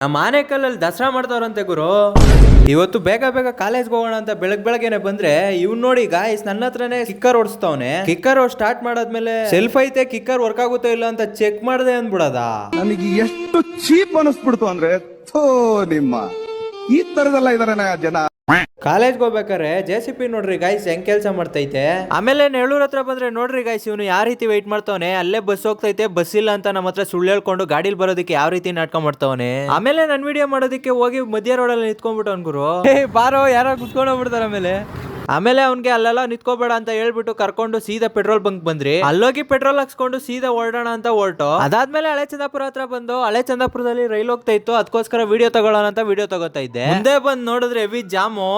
ನಮ್ಮ ಆನೇಕಲ್ಲಲ್ಲಿ ದಸರಾ ಮಾಡ್ತಾವ್ರಂತೆ ಗುರು. ಇವತ್ತು ಬೇಗ ಬೇಗ ಕಾಲೇಜ್ಗೆ ಹೋಗೋಣ ಅಂತ ಬೆಳಗ್ಗೆನೆ ಬಂದ್ರೆ ಇವ್ನ್ ನೋಡಿ ಗಾಯ್ಸ್ ನನ್ನ ಹತ್ರನೇ ಕಿಕ್ಕರ್ ಓಡಿಸ್ತಾವನೆ. ಕಿಕ್ಕರ್ ಸ್ಟಾರ್ಟ್ ಮಾಡಾದ್ಮೇಲೆ ಸೆಲ್ಫ್ ಐತೆ ಕಿಕ್ಕರ್ ವರ್ಕ್ ಆಗುತ್ತೋ ಇಲ್ಲ ಅಂತ ಚೆಕ್ ಮಾಡದೆ ಅಂದ್ಬಿಡದ. ನನಗೆ ಎಷ್ಟು ಚೀಪ್ ಅನಿಸ್ಬಿಡ್ತು ಅಂದ್ರೆ ಥೋ ನಿಮ್ಮ ಈ ತರದೆಲ್ಲ ಇದಾರೆ ಜನ. ಕಾಲೇಜ್ಗೆ ಹೋಗ್ಬೇಕಾರೆ JCP ನೋಡ್ರಿ ಗಾಯ್ಸ್ ಹೆಂಗ್ ಕೆಲಸ ಮಾಡ್ತೈತೆ. ಆಮೇಲೆ ನೆಳ್ಳೂರ್ ಹತ್ರ ಬಂದ್ರೆ ನೋಡ್ರಿ ಗಾಯ್ಸ್ ಇವನು ಯಾವ ರೀತಿ ವೆಯ್ಟ್ ಮಾಡ್ತಾವನೆ. ಅಲ್ಲೇ ಬಸ್ ಹೋಗ್ತೈತೆ, ಬಸ್ ಇಲ್ಲ ಅಂತ ನಮ್ಮ ಹತ್ರ ಸುಳ್ಳು ಹೇಳ್ಕೊಂಡು ಗಾಡಿಲಿ ಬರೋದಕ್ಕೆ ಯಾವ ರೀತಿ ನಾಟಕ ಮಾಡ್ತಾವನೆ. ಆಮೇಲೆ ನನ್ ವಿಡಿಯೋ ಮಾಡೋದಕ್ಕೆ ಹೋಗಿ ಮಧ್ಯ ರೋಡಲ್ಲಿ ನಿಂತ್ಕೊಂಡ್ಬಿಟ್ಟು ಅನ್ಗುರು ಬಾರೋ ಯಾರೋ ಕುತ್ಕೊಂಡು ಹೋಗ್ಬಿಡ್ತಾರ. ಆಮೇಲೆ ಅವ್ನ್ಗೆ ಅಲ್ಲೆಲ್ಲ ನಿಂತ್ಕೋಬೇಡ ಅಂತ ಹೇಳ್ಬಿಟ್ಟು ಕರ್ಕೊಂಡು ಸೀದಾ ಪೆಟ್ರೋಲ್ ಬಂಕ್ ಬಂದ್ರಿ. ಅಲ್ಲೋಗಿ ಪೆಟ್ರೋಲ್ ಹಾಕ್ಸ್ಕೊಂಡು ಸೀದಾ ಹೊರಡೋಣ ಅಂತ ಹೊರಟು. ಅದಾದ್ಮೇಲೆ ಹಳೆ ಚಂದಾಪುರ ಹತ್ರ ಬಂದು ಹಳೆ ಚಂದಾಪುರದಲ್ಲಿ ರೈಲ್ ಹೋಗ್ತಾ ಇತ್ತು, ಅದಕ್ಕೋಸ್ಕರ ವಿಡಿಯೋ ತಗೊಳ್ಳೋಣ ಅಂತ ವಿಡಿಯೋ ತಗೋತಾ ಇದ್ದೆ. ಮುಂದೆ ಬಂದ್ ನೋಡಿದ್ರೆ ಹೆವಿ ಜಾಮು.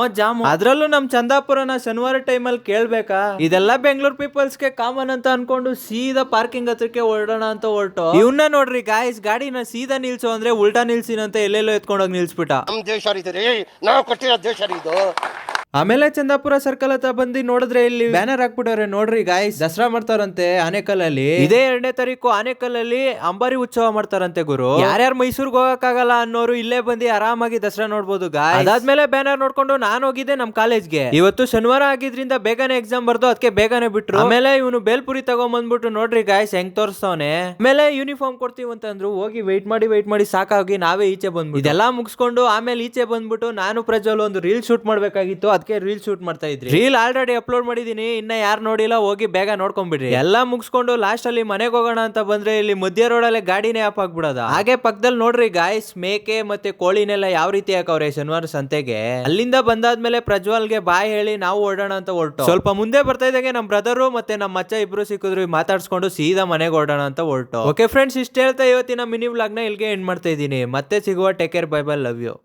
ಅದ್ರಲ್ಲೂ ನಮ್ ಚಂದಾಪುರನ ಶನಿವಾರ ಟೈಮ್ ಅಲ್ಲಿ ಕೇಳ್ಬೇಕಾ, ಇದೆಲ್ಲ ಬೆಂಗಳೂರು ಪೀಪಲ್ಸ್ ಗೆ ಕಾಮನ್ ಅಂತ ಅನ್ಕೊಂಡು ಸೀದಾ ಪಾರ್ಕಿಂಗ್ ಹತ್ರಕ್ಕೆ ಹೊರಡೋಣ ಅಂತ ಹೊರಟು. ಇವನ್ನ ನೋಡ್ರಿ ಗಾಯ್ಸ್ ಗಾಡಿನ ಸೀದಾ ನಿಲ್ಸು ಅಂದ್ರೆ ಉಲ್ಟಾ ನಿಲ್ಸಿನಂತ ಎಲ್ಲೆಲ್ಲೋ ಎತ್ಕೊಂಡೋಗಿ ನಿಲ್ಸ್ಬಿಟ್ಟ. ಆಮೇಲೆ ಚಂದಾಪುರ ಸರ್ಕಲ್ ಹತ್ರ ಬಂದು ನೋಡಿದ್ರೆ ಇಲ್ಲಿ ಬ್ಯಾನರ್ ಹಾಕ್ಬಿಟ್ಟವ್ರೆ ನೋಡ್ರಿ ಗಾಯ್ಸ್ ದಸರಾ ಮಾಡ್ತಾರಂತೆ ಆನೇಕಲ್ಲಲ್ಲಿ. ಇದೇ 2ನೇ ತಾರೀಕು ಆನೇಕಲ್ಲಲ್ಲಿ ಅಂಬಾರಿ ಉತ್ಸವ ಮಾಡ್ತಾರಂತೆ ಗುರು. ಯಾರ್ಯಾರು ಮೈಸೂರ್ಗೆ ಹೋಗಕ್ಕಾಗಲ್ಲ ಅನ್ನೋರು ಇಲ್ಲೇ ಬಂದು ಆರಾಮಾಗಿ ದಸರಾ ನೋಡ್ಬೋದು ಗಾಯ್ಸ್. ಅದಾದ್ಮೇಲೆ ಬ್ಯಾನರ್ ನೋಡ್ಕೊಂಡು ನಾನು ಹೋಗಿದ್ದೆ ನಮ್ ಕಾಲೇಜ್ಗೆ. ಇವತ್ತು ಶನಿವಾರ ಆಗಿದ್ರಿಂದ ಬೇಗನೆ ಎಕ್ಸಾಮ್ ಬರ್ದು ಅದಕ್ಕೆ ಬೇಗನೆ ಬಿಟ್ರು. ಆಮೇಲೆ ಇವನು ಬೇಲ್ಪುರಿ ತಗೊಂಡ್ಬಂದ್ಬಿಟ್ಟು ನೋಡ್ರಿ ಗಾಯ್ಸ್ ಹೆಂಗ್ ತೋರಿಸ್ತವನೆ. ಆಮೇಲೆ ಯೂನಿಫಾರ್ಮ್ ಕೊಡ್ತೀವಿ ಅಂತಂದ್ರು. ಹೋಗಿ ವೆಯ್ಟ್ ಮಾಡಿ ಸಾಕಾಗಿ ನಾವೇ ಈಚೆ ಬಂದ್ಬಿಟ್ಟು ಇದೆಲ್ಲ ಮುಗಿಸ್ಕೊಂಡು ಆಮೇಲೆ ಈಚೆ ಬಂದ್ಬಿಟ್ಟು ನಾನು ಪ್ರಜ್ವಲ್ ಒಂದು ರೀಲ್ ಶೂಟ್ ಮಾಡ್ಬೇಕಾಗಿತ್ತು, ಅದಕ್ಕೆ ರೀಲ್ ಶೂಟ್ ಮಾಡ್ತಾ ಇದ್ರಿ. ರೀಲ್ ಆಲ್ರೆಡಿ ಅಪ್ಲೋಡ್ ಮಾಡಿದೀನಿ, ಇನ್ನ ಯಾರು ನೋಡಿಲ್ಲ ಹೋಗಿ ಬೇಗ ನೋಡ್ಕೊಂಡ್ಬಿಡ್ರಿ. ಎಲ್ಲ ಮುಗಿಸ್ಕೊಂಡು ಲಾಸ್ಟ್ ಅಲ್ಲಿ ಮನೆಗೆ ಹೋಗೋಣ ಅಂತ ಬಂದ್ರೆ ಇಲ್ಲಿ ಮಧ್ಯ ರೋಡಲ್ಲೇ ಗಾಡಿನೇ ಆಪ್ ಆಗ್ಬಿಡೋದ. ಹಾಗೆ ಪಕ್ಕದಲ್ಲಿ ನೋಡ್ರಿ ಗಾಯ್ಸ್ ಮೇಕೆ ಮತ್ತೆ ಕೋಳಿನೆಲ್ಲ ಯಾವ ರೀತಿ ಹಾಕವ್ರೆ ಶನಿವಾರ ಸಂತೆಗೆ. ಅಲ್ಲಿಂದ ಬಂದಾದ್ಮೇಲೆ ಪ್ರಜ್ವಲ್ಗೆ ಬಾಯ್ ಹೇಳಿ ನಾವು ಓಡೋಣ ಅಂತ ಹೊರಟು. ಸ್ವಲ್ಪ ಮುಂದೆ ಬರ್ತಾ ಇದ್ದಂಗೆ ನಮ್ ಬ್ರದರು ಮತ್ತೆ ನಮ್ಮ ಮಚ್ಚ ಇಬ್ರು ಸಿಕ್ಕಿದ್ರು, ಮಾತಾಡ್ಸ್ಕೊಂಡು ಸೀದಾ ಮನೆಗೆ ಓಡೋಣ ಅಂತ ಹೊರಟು. ಓಕೆ ಫ್ರೆಂಡ್ಸ್, ಇಷ್ಟ ಹೇಳ್ತಾ ಇವತ್ತಿನ ಮಿನಿ ವ್ಲಾಗ್ ನ ಇಲ್ಲಿಗೆ ಎಂಡ್ ಮಾಡ್ತಾ ಇದ್ದೀನಿ. ಮತ್ತೆ ಸಿಗುವ. Take care, bye bye, love you.